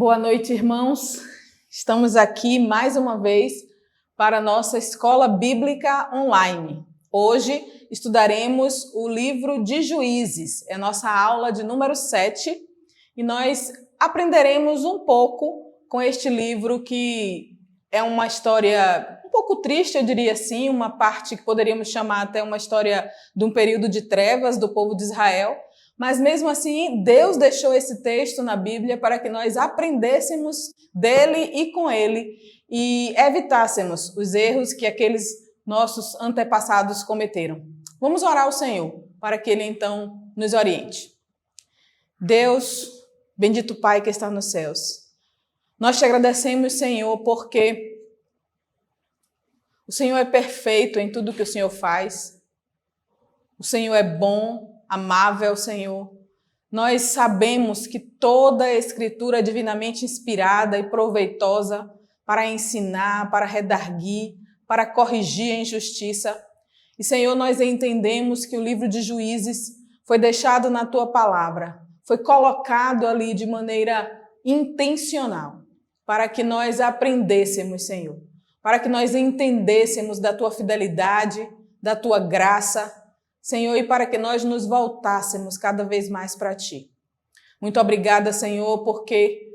Boa noite, irmãos. Estamos aqui mais uma vez para a nossa Escola Bíblica Online. Hoje estudaremos o livro de Juízes, é a nossa aula de número 7, e nós aprenderemos um pouco com este livro que é uma história um pouco triste, eu diria assim, uma parte que poderíamos chamar até uma história de um período de trevas do povo de Israel. Mas mesmo assim, Deus deixou esse texto na Bíblia para que nós aprendêssemos dele e com ele e evitássemos os erros que aqueles nossos antepassados cometeram. Vamos orar ao Senhor para que ele então nos oriente. Deus, bendito Pai que está nos céus, nós te agradecemos, Senhor, porque o Senhor é perfeito em tudo que o Senhor faz. O Senhor é bom, amável, Senhor. Nós sabemos que toda a Escritura é divinamente inspirada e proveitosa para ensinar, para redarguir, para corrigir a injustiça. E, Senhor, nós entendemos que o livro de Juízes foi deixado na Tua palavra, foi colocado ali de maneira intencional, para que nós aprendêssemos, Senhor, para que nós entendêssemos da Tua fidelidade, da Tua graça, Senhor, e para que nós nos voltássemos cada vez mais para Ti. Muito obrigada, Senhor, porque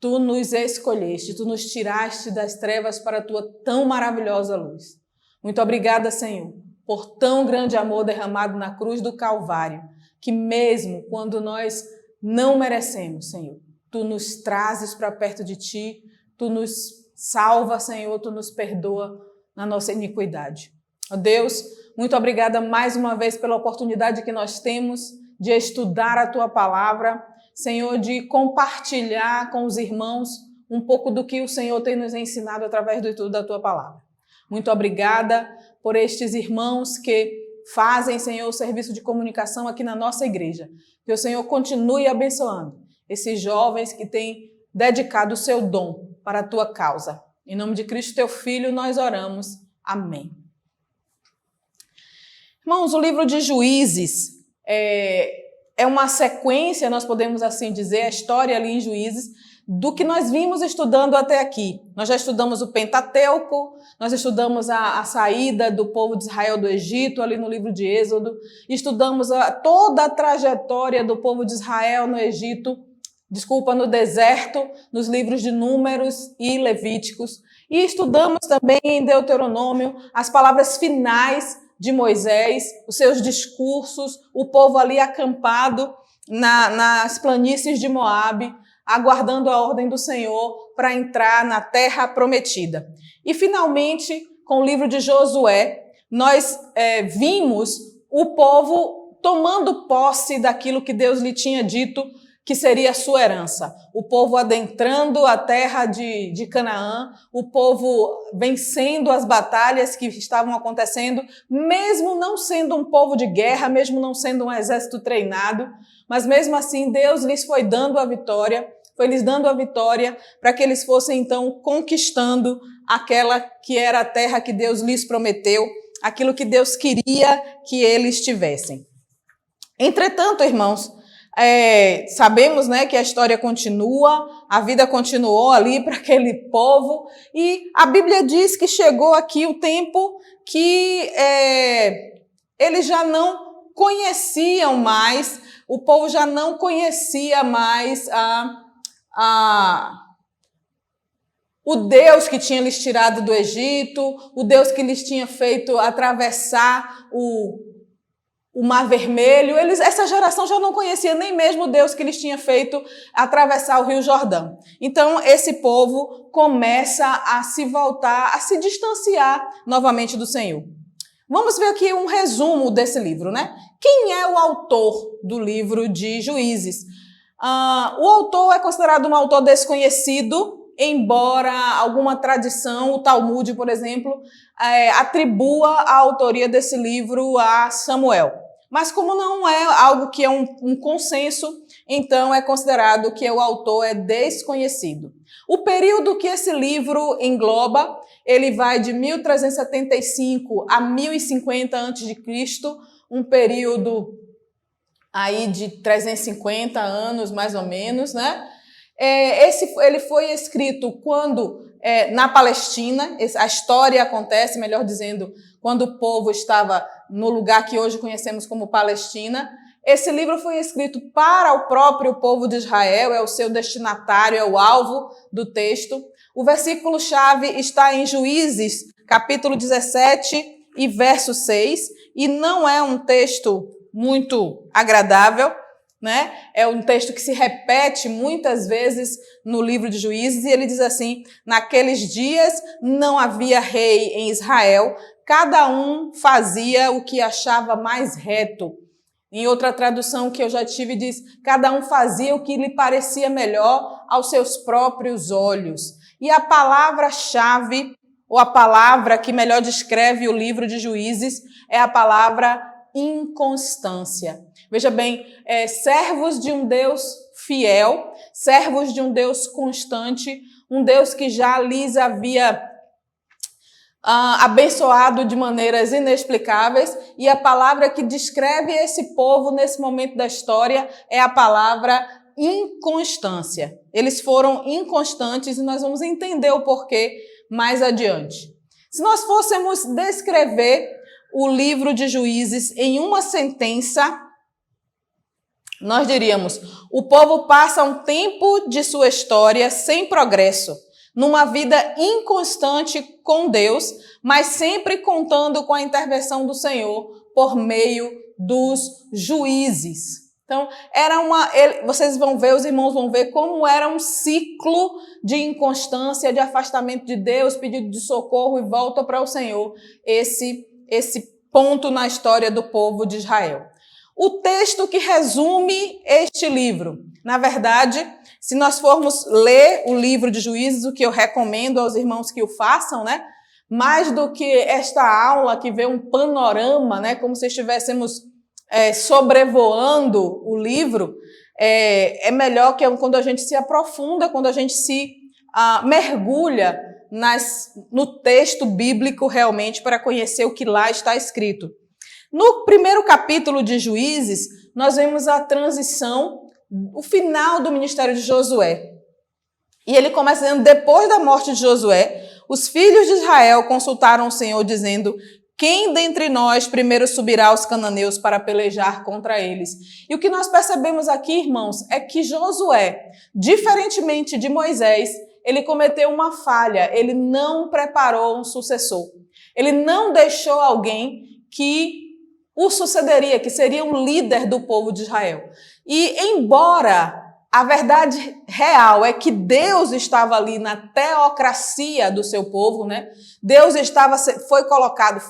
Tu nos escolheste, Tu nos tiraste das trevas para a Tua tão maravilhosa luz. Muito obrigada, Senhor, por tão grande amor derramado na cruz do Calvário, que mesmo quando nós não merecemos, Senhor, Tu nos trazes para perto de Ti, Tu nos salva, Senhor, Tu nos perdoa na nossa iniquidade. Ó Deus, muito obrigada mais uma vez pela oportunidade que nós temos de estudar a Tua palavra, Senhor, de compartilhar com os irmãos um pouco do que o Senhor tem nos ensinado através do estudo da Tua palavra. Muito obrigada por estes irmãos que fazem, Senhor, o serviço de comunicação aqui na nossa igreja. Que o Senhor continue abençoando esses jovens que têm dedicado o seu dom para a Tua causa. Em nome de Cristo, Teu Filho, nós oramos. Amém. Irmãos, o livro de Juízes é uma sequência, nós podemos assim dizer, a história ali em Juízes, do que nós vimos estudando até aqui. Nós já estudamos o Pentateuco, nós estudamos a saída do povo de Israel do Egito, ali no livro de Êxodo, estudamos toda a trajetória do povo de Israel no Egito, no deserto, nos livros de Números e Levíticos, e estudamos também em Deuteronômio as palavras finais de Moisés, os seus discursos, o povo ali acampado nas planícies de Moabe, aguardando a ordem do Senhor para entrar na terra prometida. E finalmente, com o livro de Josué, nós vimos o povo tomando posse daquilo que Deus lhe tinha dito que seria a sua herança. O povo adentrando a terra de Canaã, o povo vencendo as batalhas que estavam acontecendo, mesmo não sendo um povo de guerra, mesmo não sendo um exército treinado, mas mesmo assim Deus lhes foi dando a vitória, para que eles fossem então conquistando aquela que era a terra que Deus lhes prometeu, aquilo que Deus queria que eles tivessem. Entretanto, irmãos, sabemos, né, que a história continua, a vida continuou ali para aquele povo, e a Bíblia diz que chegou aqui o tempo que eles já não conheciam mais, o povo já não conhecia mais o Deus que tinha lhes tirado do Egito, o Deus que lhes tinha feito atravessar o Mar Vermelho. Essa geração já não conhecia nem mesmo o Deus que lhes tinha feito atravessar o Rio Jordão. Então, esse povo começa a se voltar, a se distanciar novamente do Senhor. Vamos ver aqui um resumo desse livro, né? Quem é o autor do livro de Juízes? O autor é considerado um autor desconhecido, embora alguma tradição, o Talmud, por exemplo, atribua a autoria desse livro a Samuel. Mas como não é algo que é um consenso, então é considerado que o autor é desconhecido. O período que esse livro engloba, ele vai de 1375 a 1050 a.C., um período aí de 350 anos, mais ou menos, né? Ele foi escrito quando, na Palestina, a história acontece, melhor dizendo, quando o povo estava no lugar que hoje conhecemos como Palestina. Esse livro foi escrito para o próprio povo de Israel, é o seu destinatário, é o alvo do texto. O versículo-chave está em Juízes, capítulo 17 e verso 6, e não é um texto muito agradável, né? É um texto que se repete muitas vezes no livro de Juízes, e ele diz assim: naqueles dias não havia rei em Israel, cada um fazia o que achava mais reto. Em outra tradução que eu já tive, diz: cada um fazia o que lhe parecia melhor aos seus próprios olhos. E a palavra-chave, ou a palavra que melhor descreve o livro de Juízes, é a palavra inconstância. Veja bem, servos de um Deus fiel, servos de um Deus constante, um Deus que já lhes havia abençoado de maneiras inexplicáveis, e a palavra que descreve esse povo nesse momento da história é a palavra inconstância. Eles foram inconstantes e nós vamos entender o porquê mais adiante. Se nós fôssemos descrever o livro de Juízes em uma sentença, nós diríamos: o povo passa um tempo de sua história sem progresso, numa vida inconstante com Deus, mas sempre contando com a intervenção do Senhor por meio dos juízes. Então, vocês vão ver, os irmãos vão ver como era um ciclo de inconstância, de afastamento de Deus, pedido de socorro e volta para o Senhor, esse ponto na história do povo de Israel. O texto que resume este livro, na verdade, se nós formos ler o livro de Juízes, o que eu recomendo aos irmãos que o façam, né? Mais do que esta aula que vê um panorama, né? Como se estivéssemos sobrevoando o livro, é melhor que quando a gente se aprofunda, quando a gente se mergulha no texto bíblico realmente para conhecer o que lá está escrito. No primeiro capítulo de Juízes, nós vemos a transição, o final do ministério de Josué. E ele começa dizendo: depois da morte de Josué, os filhos de Israel consultaram o Senhor, dizendo: quem dentre nós primeiro subirá aos cananeus para pelejar contra eles? E o que nós percebemos aqui, irmãos, é que Josué, diferentemente de Moisés, ele cometeu uma falha, ele não preparou um sucessor. Ele não deixou alguém que o sucederia, que seria um líder do povo de Israel. E embora a verdade real é que Deus estava ali na teocracia do seu povo, né? Deus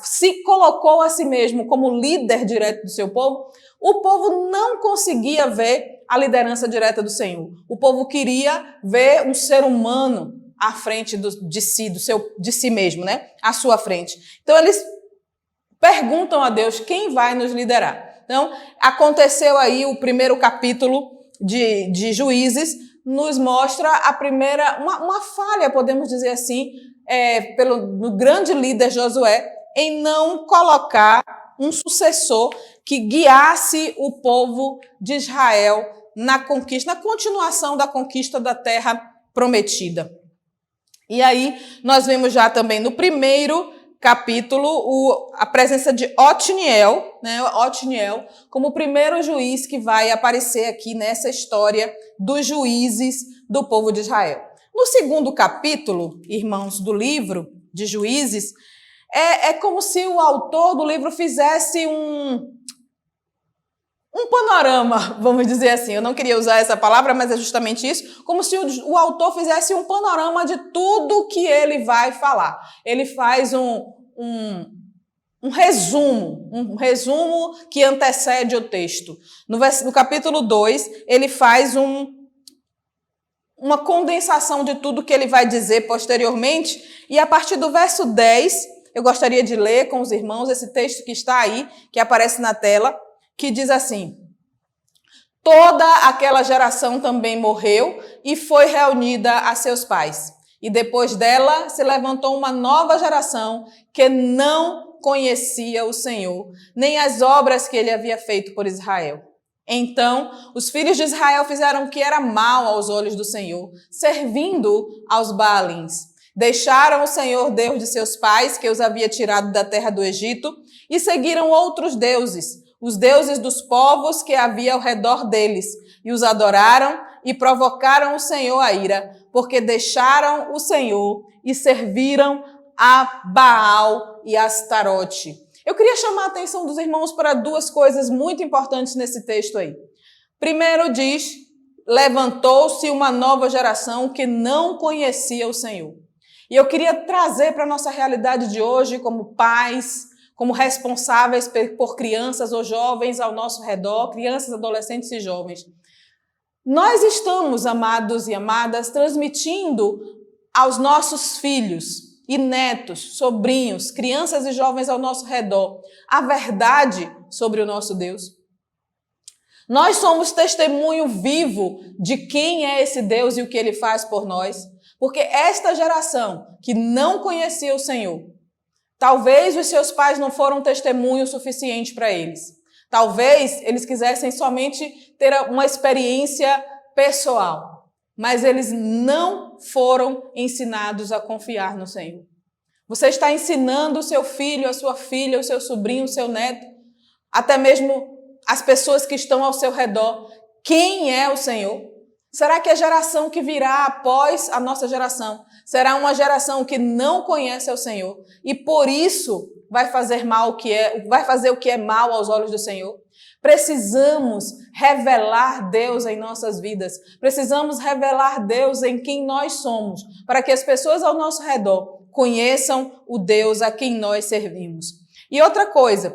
se colocou a si mesmo como líder direto do seu povo. O povo não conseguia ver a liderança direta do Senhor. O povo queria ver um ser humano à frente de si mesmo, né? À sua frente. Então eles perguntam a Deus: quem vai nos liderar? Então, aconteceu aí o primeiro capítulo de Juízes, nos mostra uma falha, podemos dizer assim, do grande líder Josué, em não colocar um sucessor que guiasse o povo de Israel na continuação da conquista da terra prometida. E aí, nós vemos já também no primeiro capítulo a presença de Otniel, né? Otniel como o primeiro juiz que vai aparecer aqui nessa história dos juízes do povo de Israel. No segundo capítulo, irmãos, do livro de Juízes, é como se o autor do livro fizesse um panorama, vamos dizer assim. Eu não queria usar essa palavra, mas é justamente isso. Como se o autor fizesse um panorama de tudo que ele vai falar. Ele faz um resumo que antecede o texto. No capítulo 2, ele faz uma condensação de tudo que ele vai dizer posteriormente. E a partir do verso 10, eu gostaria de ler com os irmãos esse texto que está aí, que aparece na tela, que diz assim: toda aquela geração também morreu e foi reunida a seus pais. E depois dela se levantou uma nova geração que não conhecia o Senhor, nem as obras que ele havia feito por Israel. Então, os filhos de Israel fizeram o que era mal aos olhos do Senhor, servindo aos Baalins. Deixaram o Senhor, Deus de seus pais, que os havia tirado da terra do Egito, e seguiram outros deuses, os deuses dos povos que havia ao redor deles, e os adoraram e provocaram o Senhor a ira, porque deixaram o Senhor e serviram a Baal e a Astarote. Eu queria chamar a atenção dos irmãos para duas coisas muito importantes nesse texto aí. Primeiro diz, levantou-se uma nova geração que não conhecia o Senhor. E eu queria trazer para a nossa realidade de hoje, como pais, como responsáveis por crianças ou jovens ao nosso redor, crianças, adolescentes e jovens. Nós estamos, amados e amadas, transmitindo aos nossos filhos e netos, sobrinhos, crianças e jovens ao nosso redor, a verdade sobre o nosso Deus. Nós somos testemunho vivo de quem é esse Deus e o que Ele faz por nós, porque esta geração que não conhecia o Senhor, talvez os seus pais não foram testemunho suficiente para eles. Talvez eles quisessem somente ter uma experiência pessoal. Mas eles não foram ensinados a confiar no Senhor. Você está ensinando o seu filho, a sua filha, o seu sobrinho, o seu neto, até mesmo as pessoas que estão ao seu redor, quem é o Senhor? Será que a geração que virá após a nossa geração será uma geração que não conhece o Senhor e por isso vai fazer o que é mal aos olhos do Senhor? Precisamos revelar Deus em nossas vidas. Precisamos revelar Deus em quem nós somos, para que as pessoas ao nosso redor conheçam o Deus a quem nós servimos. E outra coisa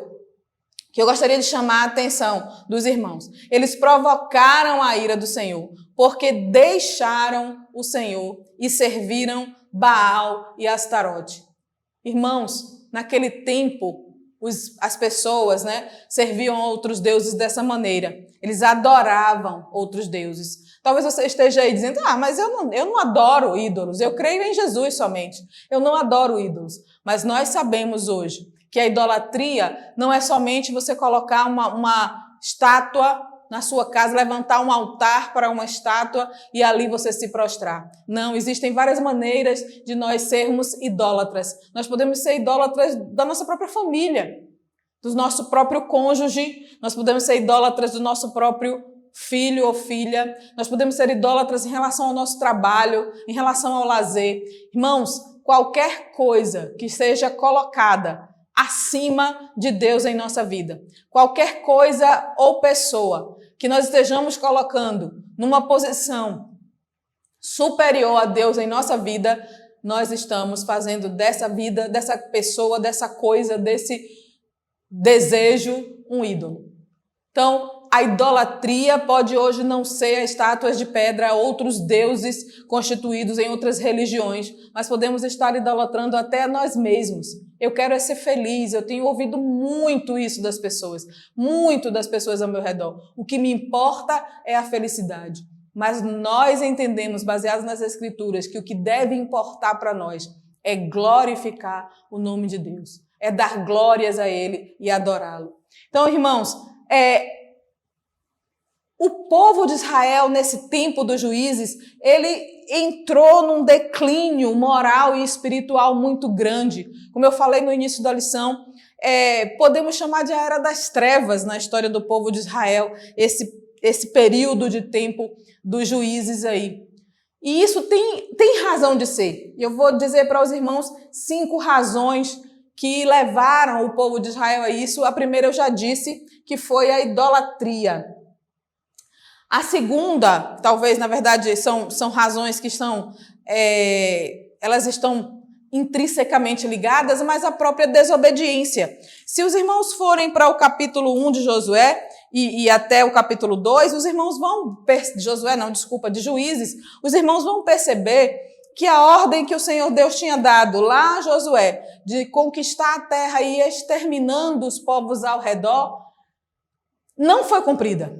que eu gostaria de chamar a atenção dos irmãos. Eles provocaram a ira do Senhor, porque deixaram o Senhor e serviram Baal e Astarote. Irmãos, naquele tempo, as pessoas, serviam a outros deuses dessa maneira. Eles adoravam outros deuses. Talvez você esteja aí dizendo, mas eu não adoro ídolos, eu creio em Jesus somente. Eu não adoro ídolos. Mas nós sabemos hoje que a idolatria não é somente você colocar uma estátua na sua casa, levantar um altar para uma estátua e ali você se prostrar. Não, existem várias maneiras de nós sermos idólatras. Nós podemos ser idólatras da nossa própria família, do nosso próprio cônjuge, nós podemos ser idólatras do nosso próprio filho ou filha, nós podemos ser idólatras em relação ao nosso trabalho, em relação ao lazer. Irmãos, qualquer coisa que seja colocada acima de Deus em nossa vida, qualquer coisa ou pessoa que nós estejamos colocando numa posição superior a Deus em nossa vida, nós estamos fazendo dessa vida, dessa pessoa, dessa coisa, desse desejo, um ídolo. Então, a idolatria pode hoje não ser estátuas de pedra, outros deuses constituídos em outras religiões, mas podemos estar idolatrando até nós mesmos. Eu quero ser feliz, eu tenho ouvido muito isso das pessoas, muito das pessoas ao meu redor. O que me importa é a felicidade. Mas nós entendemos, baseados nas Escrituras, que o que deve importar para nós é glorificar o nome de Deus, é dar glórias a Ele e adorá-lo. Então, irmãos, o povo de Israel, nesse tempo dos juízes, ele entrou num declínio moral e espiritual muito grande. Como eu falei no início da lição, podemos chamar de a Era das Trevas na história do povo de Israel, esse período de tempo dos juízes aí. E isso tem razão de ser. Eu vou dizer para os irmãos 5 razões que levaram o povo de Israel a isso. A primeira eu já disse, que foi a idolatria. A segunda, talvez, na verdade, são razões que elas estão intrinsecamente ligadas, mas a própria desobediência. Se os irmãos forem para o capítulo 1 de Josué e até o capítulo 2, os irmãos vão... de Juízes, os irmãos vão perceber que a ordem que o Senhor Deus tinha dado lá a Josué de conquistar a terra e ir exterminando os povos ao redor, não foi cumprida.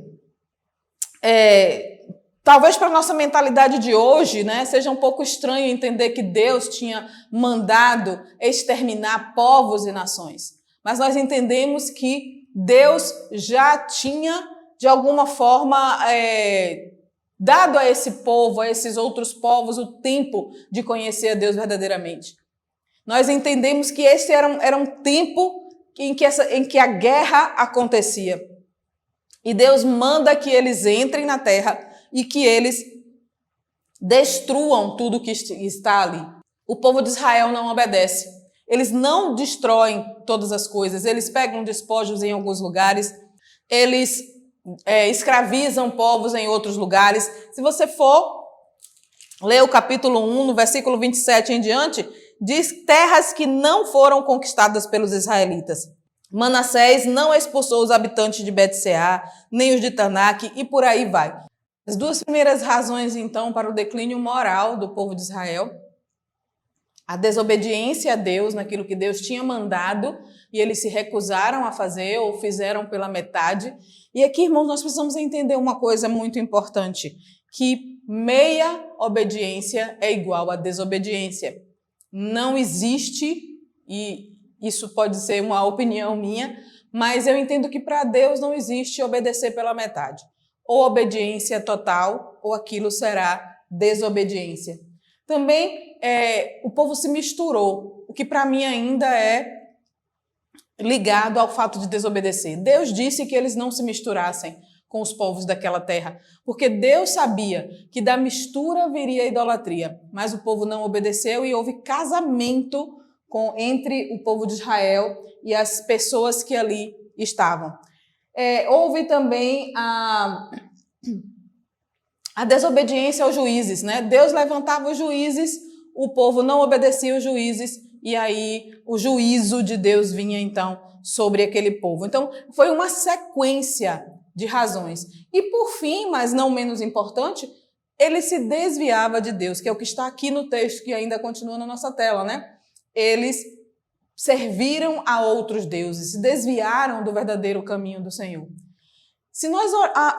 Talvez para a nossa mentalidade de hoje, seja um pouco estranho entender que Deus tinha mandado exterminar povos e nações. Mas nós entendemos que Deus já tinha de alguma forma, dado a esse povo, a esses outros povos, o tempo de conhecer a Deus verdadeiramente. Nós entendemos que esse era um tempo em que a guerra acontecia. E Deus manda que eles entrem na terra e que eles destruam tudo que está ali. O povo de Israel não obedece. Eles não destroem todas as coisas. Eles pegam despojos em alguns lugares. Eles escravizam povos em outros lugares. Se você for ler o capítulo 1, no versículo 27 em diante, diz terras que não foram conquistadas pelos israelitas. Manassés não expulsou os habitantes de Bet-Seá, nem os de Tanak, e por aí vai. As duas primeiras razões, então, para o declínio moral do povo de Israel: a desobediência a Deus naquilo que Deus tinha mandado, e eles se recusaram a fazer ou fizeram pela metade. E aqui, irmãos, nós precisamos entender uma coisa muito importante, que meia obediência é igual a desobediência. Não existe, e isso pode ser uma opinião minha, mas eu entendo que para Deus não existe obedecer pela metade. Ou obediência total, ou aquilo será desobediência. Também o povo se misturou, o que para mim ainda é ligado ao fato de desobedecer. Deus disse que eles não se misturassem com os povos daquela terra, porque Deus sabia que da mistura viria a idolatria, mas o povo não obedeceu e houve casamento entre o povo de Israel e as pessoas que ali estavam. Houve também a desobediência aos juízes, né? Deus levantava os juízes, o povo não obedecia os juízes, e aí o juízo de Deus vinha então sobre aquele povo. Então foi uma sequência de razões. E por fim, mas não menos importante, ele se desviava de Deus, que é o que está aqui no texto que ainda continua na nossa tela, né? Eles serviram a outros deuses, se desviaram do verdadeiro caminho do Senhor. Se nós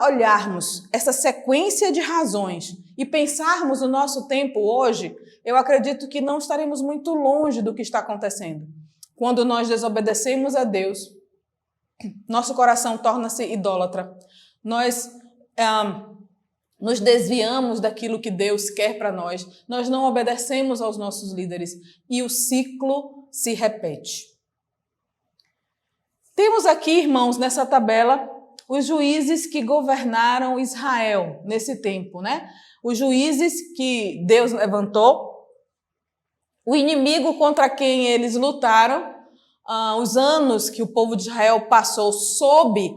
olharmos essa sequência de razões e pensarmos no nosso tempo hoje, eu acredito que não estaremos muito longe do que está acontecendo. Quando nós desobedecemos a Deus, nosso coração torna-se idólatra. Nós nos desviamos daquilo que Deus quer para nós. Nós não obedecemos aos nossos líderes e o ciclo se repete. Temos aqui, irmãos, nessa tabela, os juízes que governaram Israel nesse tempo, né? Os juízes que Deus levantou, o inimigo contra quem eles lutaram, os anos que o povo de Israel passou sob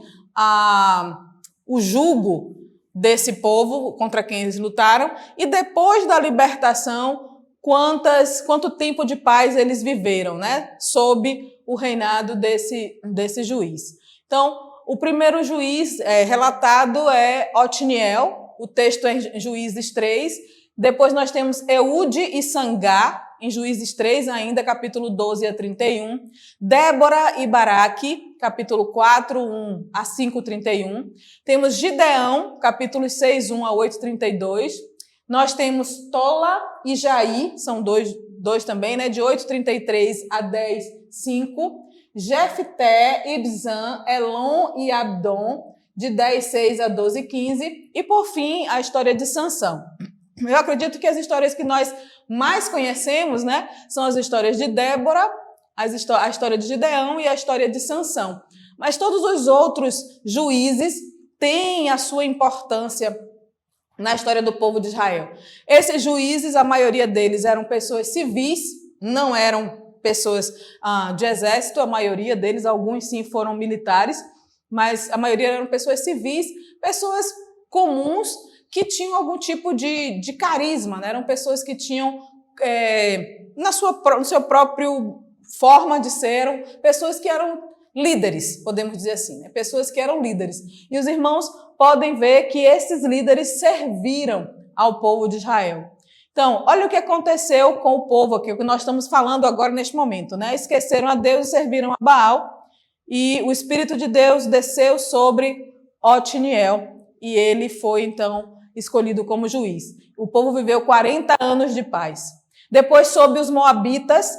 o jugo desse povo contra quem eles lutaram, e depois da libertação, quanto tempo de paz eles viveram, né? Sob o reinado desse juiz. Então, o primeiro juiz relatado é Otniel, o texto é em Juízes 3. Depois nós temos Eude e Sangá, em Juízes 3 ainda, capítulo 12 a 31. Débora e Baraque, capítulo 4, 1 a 5, 31. Temos Gideão, capítulos 6, 1 a 8, 32. Nós temos Tola e Jair, são dois também, né? De 8, 33 a 10, 5. Jefté, Ibzan, Elon e Abdon, de 10, 6 a 12, 15. E, por fim, a história de Sansão. Eu acredito que as histórias que nós mais conhecemos, né, são as histórias de Débora, a história de Gideão e a história de Sansão. Mas todos os outros juízes têm a sua importância na história do povo de Israel. Esses juízes, a maioria deles eram pessoas civis, não eram pessoas de exército, a maioria deles, alguns sim foram militares, mas a maioria eram pessoas civis, pessoas comuns que tinham algum tipo de carisma, né? Eram pessoas que tinham, no seu próprio forma de ser, pessoas que eram líderes, podemos dizer assim, né? Pessoas que eram líderes. E os irmãos podem ver que esses líderes serviram ao povo de Israel. Então, olha o que aconteceu com o povo aqui, o que nós estamos falando agora neste momento, né? Esqueceram a Deus e serviram a Baal, e o Espírito de Deus desceu sobre Otniel, e ele foi, então, escolhido como juiz. O povo viveu 40 anos de paz. Depois, sob os moabitas,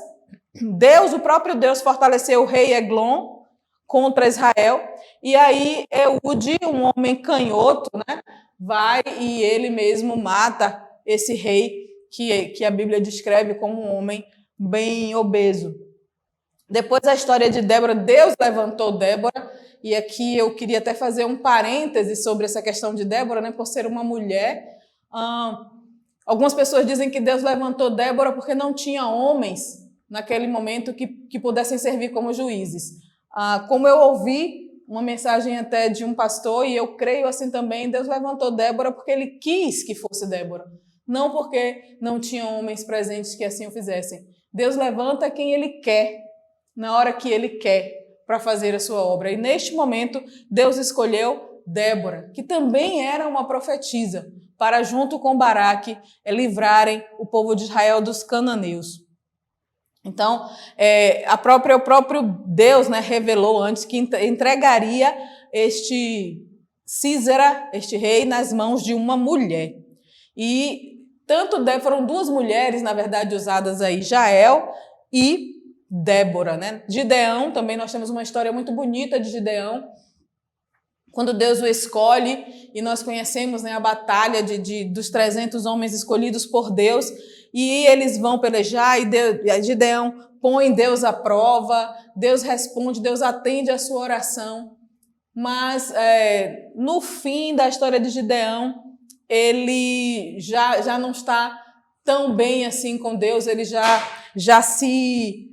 o próprio Deus fortaleceu o rei Eglon contra Israel. E aí Eude, um homem canhoto, né, vai e ele mesmo mata esse rei que a Bíblia descreve como um homem bem obeso. Depois a história de Débora, Deus levantou Débora, e aqui eu queria até fazer um parêntese sobre essa questão de Débora, né, por ser uma mulher. Algumas pessoas dizem que Deus levantou Débora porque não tinha homens naquele momento que pudessem servir como juízes. Como eu ouvi uma mensagem até de um pastor, e eu creio assim também, Deus levantou Débora porque ele quis que fosse Débora, não porque não tinha homens presentes que assim o fizessem. Deus levanta quem ele quer, na hora que ele quer, para fazer a sua obra. E neste momento, Deus escolheu Débora, que também era uma profetisa, para junto com Baraque livrarem o povo de Israel dos cananeus. Então, o próprio Deus, né, revelou antes que entregaria este Sísera, este rei, nas mãos de uma mulher. E foram duas mulheres, na verdade, usadas aí, Jael e Débora, né? Gideão, também nós temos uma história muito bonita de Gideão, quando Deus o escolhe, e nós conhecemos, né, a batalha dos 300 homens escolhidos por Deus, e eles vão pelejar, e Gideão põe Deus à prova, Deus responde, Deus atende a sua oração, mas no fim da história de Gideão, ele já não está tão bem assim com Deus, ele já se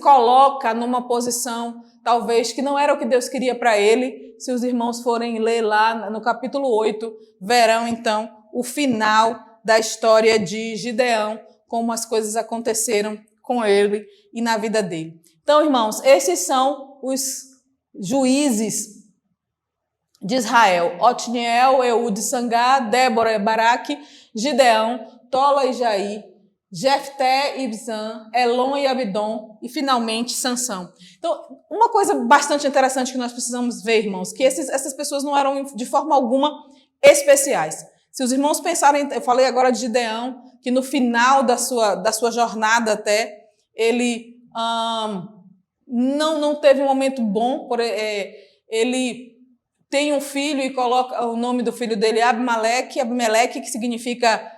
coloca numa posição talvez que não era o que Deus queria para ele. Se os irmãos forem ler lá no capítulo 8, verão então o final da história de Gideão, como as coisas aconteceram com ele e na vida dele. Então, irmãos, esses são os juízes de Israel: Otniel, Eude, Sangá, Débora e Baraque, Gideão, Tola e Jair, Jefté e Ibzan, Elon e Abidom e, finalmente, Sansão. Então, uma coisa bastante interessante que nós precisamos ver, irmãos, que essas pessoas não eram de forma alguma especiais. Se os irmãos pensarem, eu falei agora de Gideão, que no final da sua jornada até, ele não teve um momento bom, ele tem um filho e coloca o nome do filho dele Abimeleque, que significa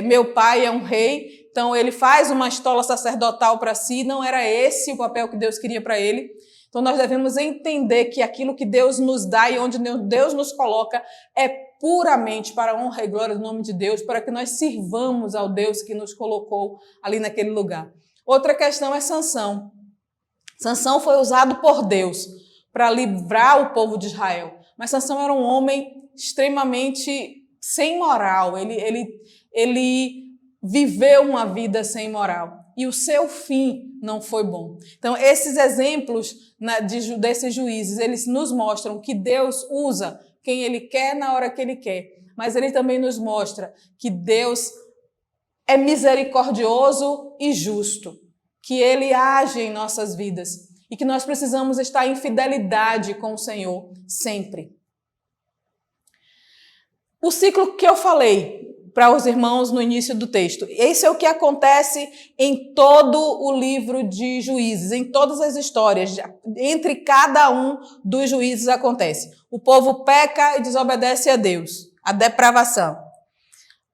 meu pai é um rei. Então ele faz uma estola sacerdotal para si, não era esse o papel que Deus queria para ele. Então nós devemos entender que aquilo que Deus nos dá e onde Deus nos coloca é puramente para a honra e glória do nome de Deus, para que nós sirvamos ao Deus que nos colocou ali naquele lugar. Outra questão é Sansão. Sansão foi usado por Deus para livrar o povo de Israel, mas Sansão era um homem extremamente sem moral, ele viveu uma vida sem moral e o seu fim não foi bom. Então, esses exemplos desses juízes, eles nos mostram que Deus usa quem Ele quer na hora que Ele quer, mas Ele também nos mostra que Deus é misericordioso e justo, que Ele age em nossas vidas e que nós precisamos estar em fidelidade com o Senhor sempre. O ciclo que eu falei para os irmãos no início do texto, esse é o que acontece em todo o livro de Juízes, em todas as histórias, entre cada um dos juízes acontece. O povo peca e desobedece a Deus, a depravação.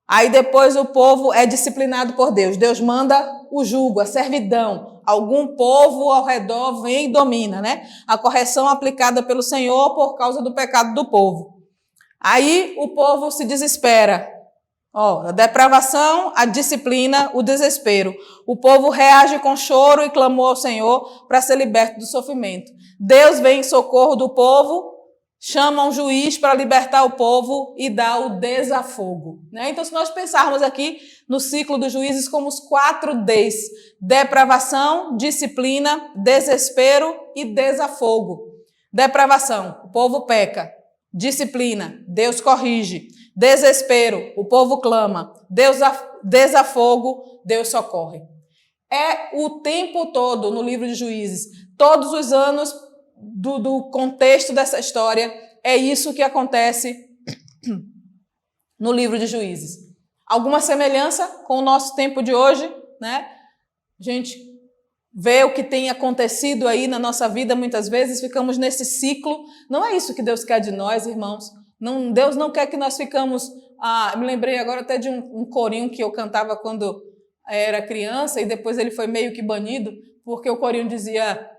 Aí depois o povo é disciplinado por Deus, Deus manda o jugo, a servidão. Algum povo ao redor vem e domina, né? A correção aplicada pelo Senhor por causa do pecado do povo. Aí o povo se desespera. A depravação, a disciplina, o desespero. O povo reage com choro e clamor ao Senhor para ser liberto do sofrimento. Deus vem em socorro do povo, chama um juiz para libertar o povo e dá o desafogo. Né? Então, se nós pensarmos aqui no ciclo dos juízes como os 4 Ds: depravação, disciplina, desespero e desafogo. Depravação, o povo peca. Disciplina, Deus corrige. Desespero, o povo clama. Desafogo, Deus socorre. É o tempo todo no livro de Juízes, todos os anos do contexto dessa história, é isso que acontece no livro de Juízes. Alguma semelhança com o nosso tempo de hoje, né? Gente, vê o que tem acontecido aí na nossa vida, muitas vezes ficamos nesse ciclo. Não é isso que Deus quer de nós, irmãos. Não, Deus não quer que nós ficamos... me lembrei agora até de um corinho que eu cantava quando era criança e depois ele foi meio que banido, porque o corinho dizia,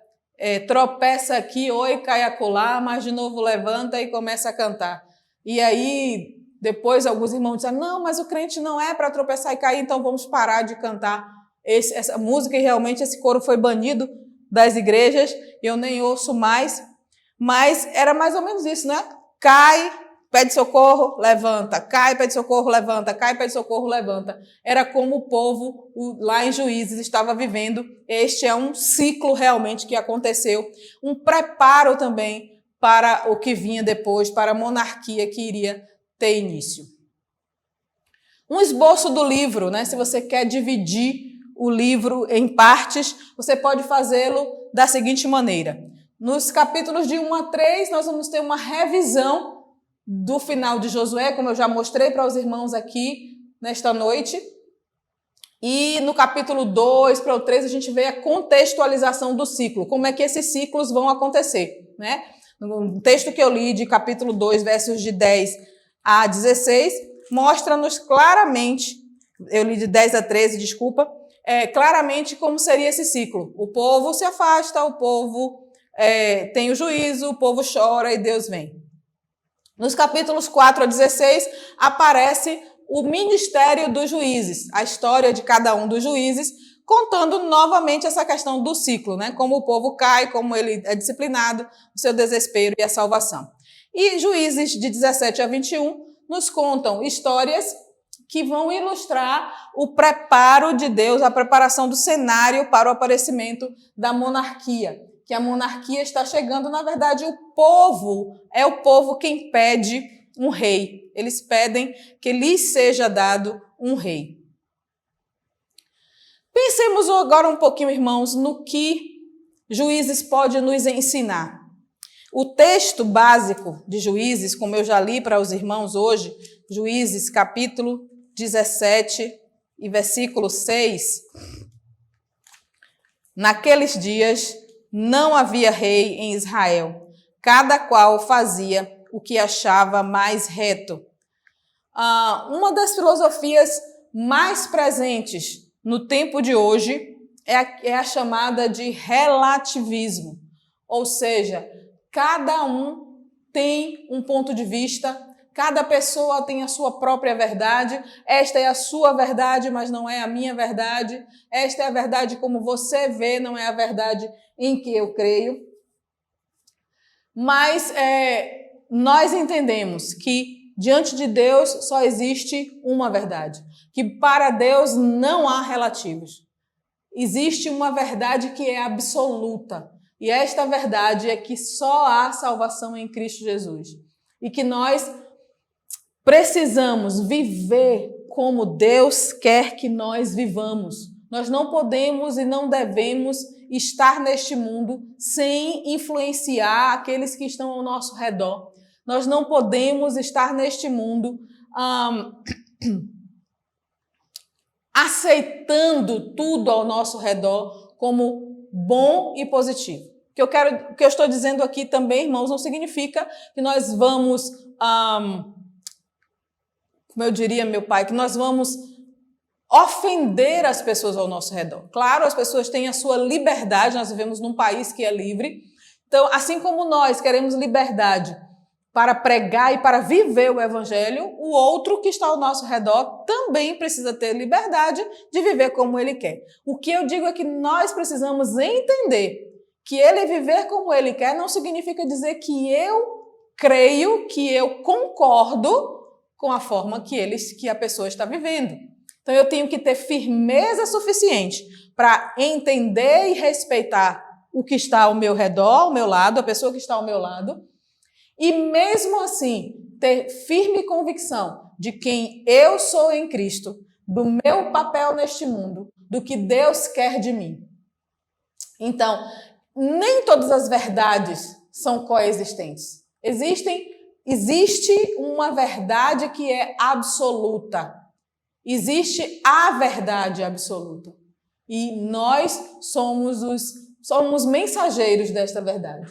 tropeça aqui, oi, cai acolá, mas de novo levanta e começa a cantar. E aí, depois alguns irmãos disseram, não, mas o crente não é para tropeçar e cair, então vamos parar de cantar essa música, e realmente esse coro foi banido das igrejas, eu nem ouço mais, mas era mais ou menos isso, né? Cai, pede socorro, levanta, cai, pede socorro, levanta, cai, pede socorro, levanta. Era como o povo lá em Juízes estava vivendo. Este é um ciclo realmente que aconteceu, um preparo também para o que vinha depois, para a monarquia que iria ter início. Um esboço do livro, né? Se você quer dividir o livro em partes, você pode fazê-lo da seguinte maneira. Nos capítulos de 1 a 3, nós vamos ter uma revisão do final de Josué, como eu já mostrei para os irmãos aqui nesta noite. E no capítulo 2 para o 3, a gente vê a contextualização do ciclo, como é que esses ciclos vão acontecer, né? No texto que eu li de capítulo 2, versos de 10 a 16, mostra-nos claramente, eu li de 10 a 13, desculpa, claramente como seria esse ciclo. O povo se afasta, o povo tem o juízo, o povo chora e Deus vem. Nos capítulos 4 a 16, aparece o ministério dos juízes, a história de cada um dos juízes, contando novamente essa questão do ciclo, né? Como o povo cai, como ele é disciplinado, o seu desespero e a salvação. E Juízes de 17 a 21 nos contam histórias que vão ilustrar o preparo de Deus, a preparação do cenário para o aparecimento da monarquia. Que a monarquia está chegando, na verdade, é o povo quem pede um rei. Eles pedem que lhes seja dado um rei. Pensemos agora um pouquinho, irmãos, no que Juízes pode nos ensinar. O texto básico de Juízes, como eu já li para os irmãos hoje, Juízes capítulo 17 e versículo 6. Naqueles dias não havia rei em Israel, cada qual fazia o que achava mais reto. Uma das filosofias mais presentes no tempo de hoje é a chamada de relativismo, ou seja, cada um tem um ponto de vista, cada pessoa tem a sua própria verdade. Esta é a sua verdade, mas não é a minha verdade. Esta é a verdade como você vê, não é a verdade em que eu creio. Mas nós entendemos que diante de Deus só existe uma verdade, que para Deus não há relativos. Existe uma verdade que é absoluta. E esta verdade é que só há salvação em Cristo Jesus. E que nós precisamos viver como Deus quer que nós vivamos. Nós não podemos e não devemos estar neste mundo sem influenciar aqueles que estão ao nosso redor. Nós não podemos estar neste mundo aceitando tudo ao nosso redor como bom e positivo. O que eu estou dizendo aqui também, irmãos, não significa que nós vamos, como eu diria, meu pai, que nós vamos ofender as pessoas ao nosso redor. Claro, as pessoas têm a sua liberdade, nós vivemos num país que é livre. Então, assim como nós queremos liberdade para pregar e para viver o evangelho, o outro que está ao nosso redor também precisa ter liberdade de viver como ele quer. O que eu digo é que nós precisamos entender que ele viver como ele quer não significa dizer que eu creio, que eu concordo com a forma que a pessoa está vivendo. Então eu tenho que ter firmeza suficiente para entender e respeitar o que está ao meu redor, ao meu lado, a pessoa que está ao meu lado, e mesmo assim ter firme convicção de quem eu sou em Cristo, do meu papel neste mundo, do que Deus quer de mim. Então, nem todas as verdades são coexistentes. Existe uma verdade que é absoluta. Existe a verdade absoluta. E nós somos mensageiros desta verdade.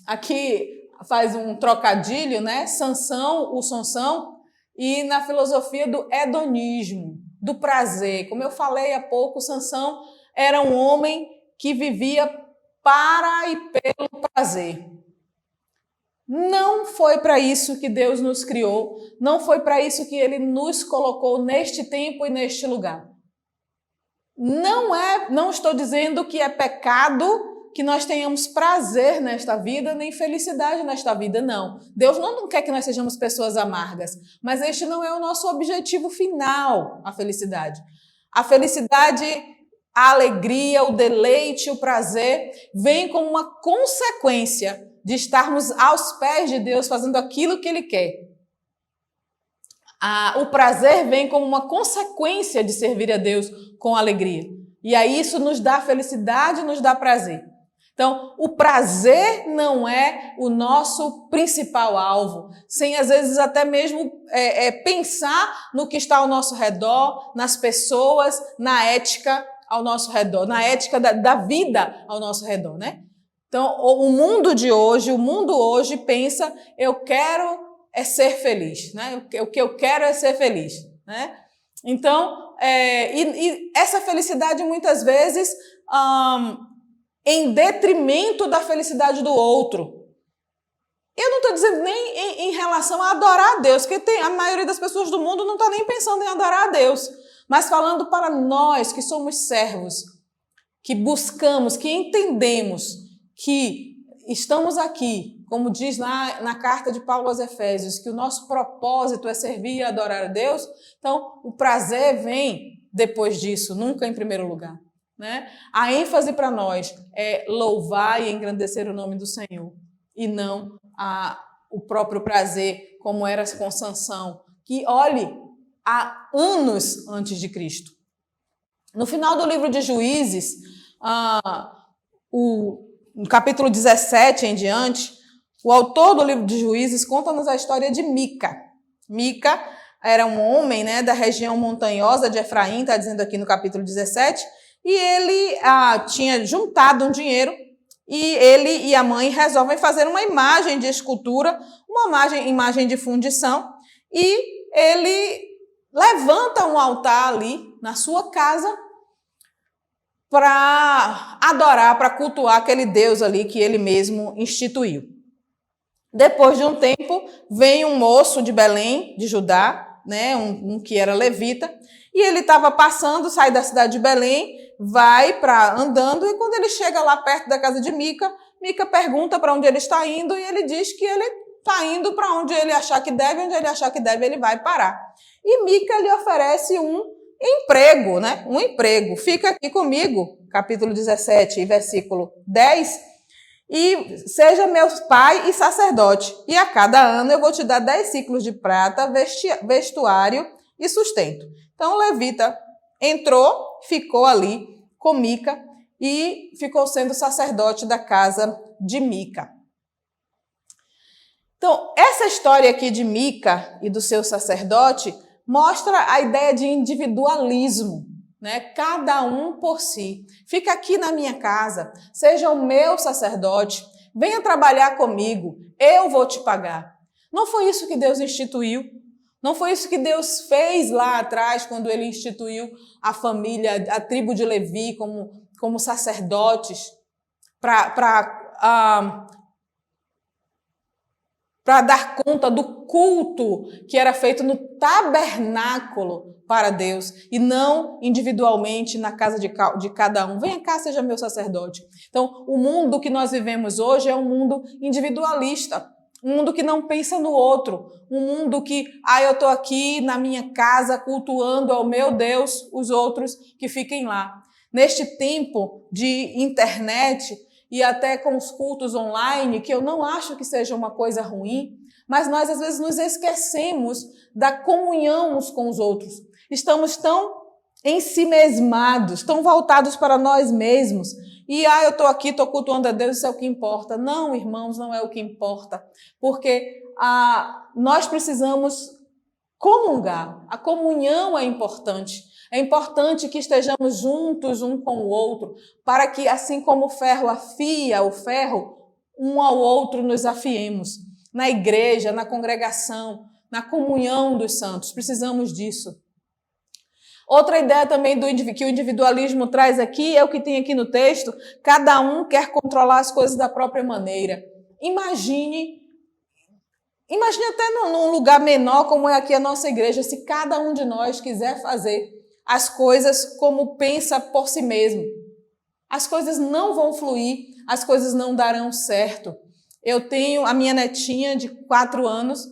Aqui faz um trocadilho, né? Sansão, o Sansão, e na filosofia do hedonismo, do prazer. Como eu falei há pouco, Sansão era um homem que vivia para e pelo prazer. Não foi para isso que Deus nos criou, não foi para isso que Ele nos colocou neste tempo e neste lugar. Não estou dizendo que é pecado que nós tenhamos prazer nesta vida, nem felicidade nesta vida, não. Deus não quer que nós sejamos pessoas amargas, mas este não é o nosso objetivo final, a felicidade. A felicidade, a alegria, o deleite, o prazer, vem como uma consequência de estarmos aos pés de Deus fazendo aquilo que Ele quer. O prazer vem como uma consequência de servir a Deus com alegria. E aí isso nos dá felicidade, nos dá prazer. Então, o prazer não é o nosso principal alvo, sem às vezes até mesmo pensar no que está ao nosso redor, nas pessoas, na ética ao nosso redor, na ética da vida ao nosso redor, né? Então, o mundo hoje pensa, eu quero ser feliz, né? O que eu quero é ser feliz, né? Então, e essa felicidade muitas vezes em detrimento da felicidade do outro. Eu não estou dizendo nem em relação a adorar a Deus, porque a maioria das pessoas do mundo não está nem pensando em adorar a Deus, mas falando para nós que somos servos, que buscamos, que entendemos que estamos aqui, como diz na carta de Paulo aos Efésios, que o nosso propósito é servir e adorar a Deus, então o prazer vem depois disso, nunca em primeiro lugar, né? A ênfase para nós é louvar e engrandecer o nome do Senhor, e não o próprio prazer, como era com Sansão, que, olhe, há anos antes de Cristo. No final do livro de Juízes, no capítulo 17 em diante, o autor do livro de Juízes conta-nos a história de Mica. Mica era um homem, né, da região montanhosa de Efraim, está dizendo aqui no capítulo 17, e ele tinha juntado um dinheiro e ele e a mãe resolvem fazer uma imagem de escultura, uma imagem de fundição, e ele levanta um altar ali na sua casa para adorar, para cultuar aquele Deus ali que ele mesmo instituiu. Depois de um tempo, vem um moço de Belém, de Judá, né, um que era levita, e ele estava passando, sai da cidade de Belém, vai andando, e quando ele chega lá perto da casa de Mica, Mica pergunta para onde ele está indo, e ele diz que ele está indo para onde ele achar que deve, onde ele achar que deve, ele vai parar. E Mica lhe oferece um emprego, né? Um emprego. Fica aqui comigo, capítulo 17, versículo 10. E seja meu pai e sacerdote, e a cada ano eu vou te dar 10 ciclos de prata, vestuário e sustento. Então o levita entrou, ficou ali com Mica e ficou sendo sacerdote da casa de Mica. Então, essa história aqui de Mica e do seu sacerdote mostra a ideia de individualismo, né? Cada um por si. Fica aqui na minha casa, seja o meu sacerdote, venha trabalhar comigo, eu vou te pagar. Não foi isso que Deus instituiu. Não foi isso que Deus fez lá atrás, quando Ele instituiu a família, a tribo de Levi como sacerdotes, para dar conta do culto que era feito no tabernáculo para Deus e não individualmente na casa de cada um. Venha cá, seja meu sacerdote. Então, o mundo que nós vivemos hoje é um mundo individualista, um mundo que não pensa no outro, um mundo que, eu estou aqui na minha casa cultuando ao meu Deus, os outros que fiquem lá. Neste tempo de internet e até com os cultos online, que eu não acho que seja uma coisa ruim, mas nós às vezes nos esquecemos da comunhão uns com os outros. Estamos tão ensimesmados, tão voltados para nós mesmos. E, eu estou aqui, estou cultuando a Deus, isso é o que importa. Não, irmãos, não é o que importa. Porque nós precisamos comungar. A comunhão é importante. É importante que estejamos juntos um com o outro, para que, assim como o ferro afia o ferro, um ao outro nos afiemos. Na igreja, na congregação, na comunhão dos santos. Precisamos disso. Outra ideia também que o individualismo traz aqui é o que tem aqui no texto. Cada um quer controlar as coisas da própria maneira. Imagine até num lugar menor como é aqui a nossa igreja, se cada um de nós quiser fazer as coisas como pensa por si mesmo. As coisas não vão fluir, as coisas não darão certo. Eu tenho a minha netinha de 4 anos,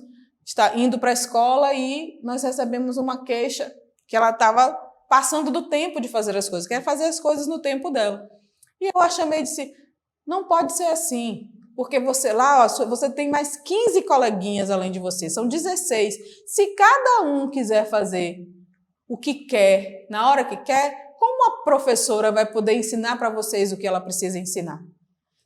está indo para a escola e nós recebemos uma queixa que ela estava passando do tempo de fazer as coisas, quer fazer as coisas no tempo dela. E eu a chamei e disse, não pode ser assim, porque você lá, você tem mais 15 coleguinhas além de você, são 16. Se cada um quiser fazer o que quer, na hora que quer, como a professora vai poder ensinar para vocês o que ela precisa ensinar?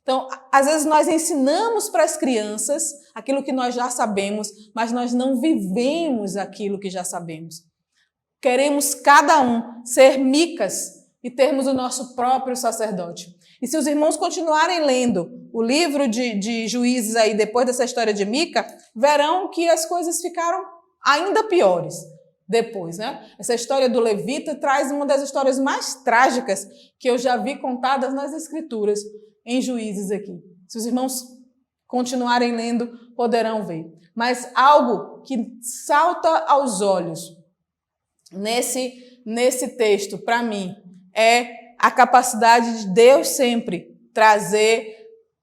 Então, às vezes nós ensinamos para as crianças aquilo que nós já sabemos, mas nós não vivemos aquilo que já sabemos. Queremos cada um ser Micas e termos o nosso próprio sacerdote. E se os irmãos continuarem lendo o livro de Juízes aí, depois dessa história de Mica, verão que as coisas ficaram ainda piores depois, né? Essa história do levita traz uma das histórias mais trágicas que eu já vi contadas nas Escrituras, em Juízes aqui. Se os irmãos continuarem lendo, poderão ver. Mas algo que salta aos olhos nesse texto, para mim, é a capacidade de Deus sempre trazer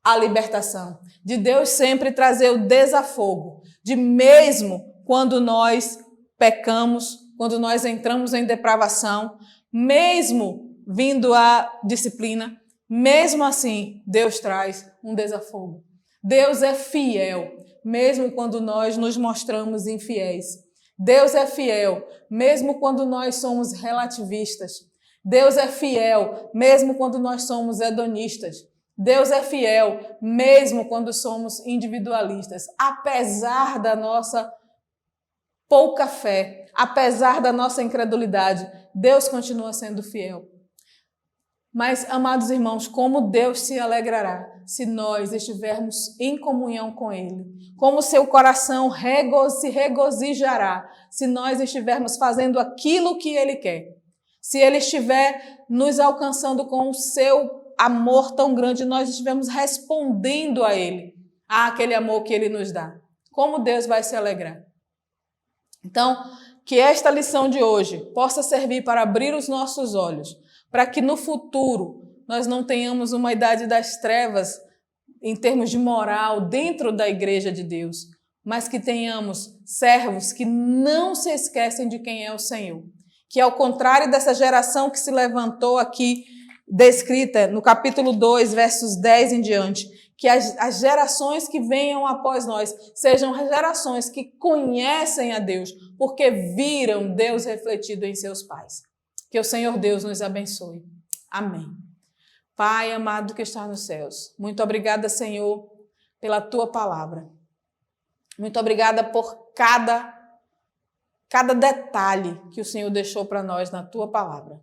a libertação, de Deus sempre trazer o desafogo, de mesmo quando nós pecamos, quando nós entramos em depravação, mesmo vindo a disciplina, mesmo assim, Deus traz um desafogo. Deus é fiel, mesmo quando nós nos mostramos infiéis. Deus é fiel, mesmo quando nós somos relativistas. Deus é fiel, mesmo quando nós somos hedonistas. Deus é fiel, mesmo quando somos individualistas. Apesar da nossa pouca fé, apesar da nossa incredulidade, Deus continua sendo fiel. Mas, amados irmãos, como Deus se alegrará se nós estivermos em comunhão com Ele. Como seu coração se regozijará se nós estivermos fazendo aquilo que Ele quer. Se Ele estiver nos alcançando com o seu amor tão grande, nós estivermos respondendo a Ele, àquele amor que Ele nos dá. Como Deus vai se alegrar? Então, que esta lição de hoje possa servir para abrir os nossos olhos, para que no futuro nós não tenhamos uma idade das trevas em termos de moral dentro da igreja de Deus, mas que tenhamos servos que não se esquecem de quem é o Senhor. Que ao contrário dessa geração que se levantou aqui, descrita no capítulo 2, versos 10 em diante, que as gerações que venham após nós sejam gerações que conhecem a Deus, porque viram Deus refletido em seus pais. Que o Senhor Deus nos abençoe. Amém. Pai amado que está nos céus, muito obrigada, Senhor, pela Tua palavra. Muito obrigada por cada detalhe que o Senhor deixou para nós na Tua palavra.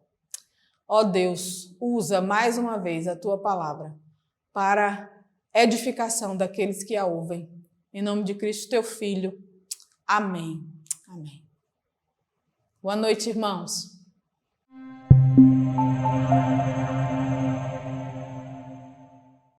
Ó Deus, usa mais uma vez a Tua palavra para edificação daqueles que a ouvem. Em nome de Cristo, Teu Filho. Amém. Amém. Boa noite, irmãos.